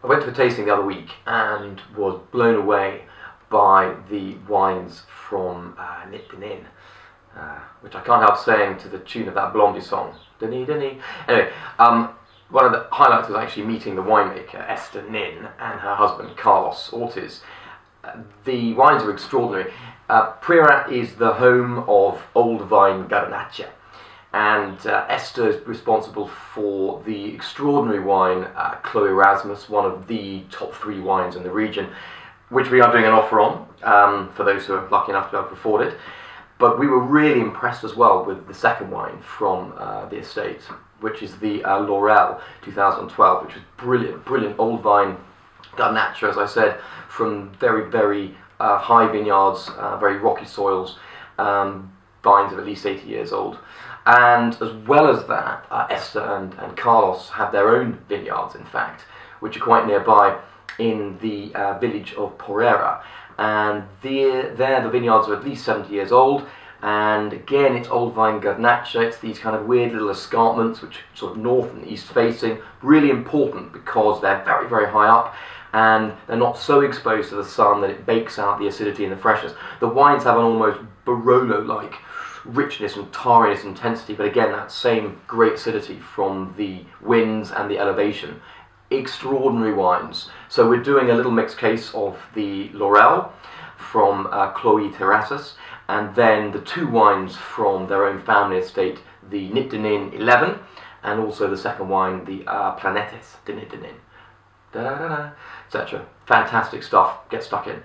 I went to a tasting the other week and was blown away by the wines from Nitdinin, which I can't help saying to the tune of that Blondie song. Denis, Denis. Anyway, one of the highlights was actually meeting the winemaker, Esther Nin, and her husband, Carlos Ortiz. The wines are extraordinary. Priorat is the home of old vine Garnacha, and Esther is responsible for the extraordinary wine Clos Erasmus, one of the top 3 wines in the region, which we are doing an offer on for those who are lucky enough to be able to afford it. But we were really impressed as well with the second wine from the estate, which is the Laurel 2012, which was brilliant old vine Garnacha, as I said, from very, very high vineyards, very rocky soils, vines of at least 80 years old. And as well as that, Esther and Carlos have their own vineyards, in fact, which are quite nearby in the village of Priorat. And there the vineyards are at least 70 years old. And again, it's old vine Garnacha. It's these kind of weird little escarpments, which are sort of north and east facing. Really important because they're very, very high up, and they're not so exposed to the sun that it bakes out the acidity and the freshness. The wines have an almost Barolo-like richness and tarriness intensity, but again, that same great acidity from the winds and the elevation. Extraordinary wines. So we're doing a little mixed case of the Laurel from Clos Erasmus, and then the 2 wines from their own family estate, the Nitdinin 11, and also the second wine, the Planetes de Nitdinin. Etc. Fantastic stuff. Get stuck in.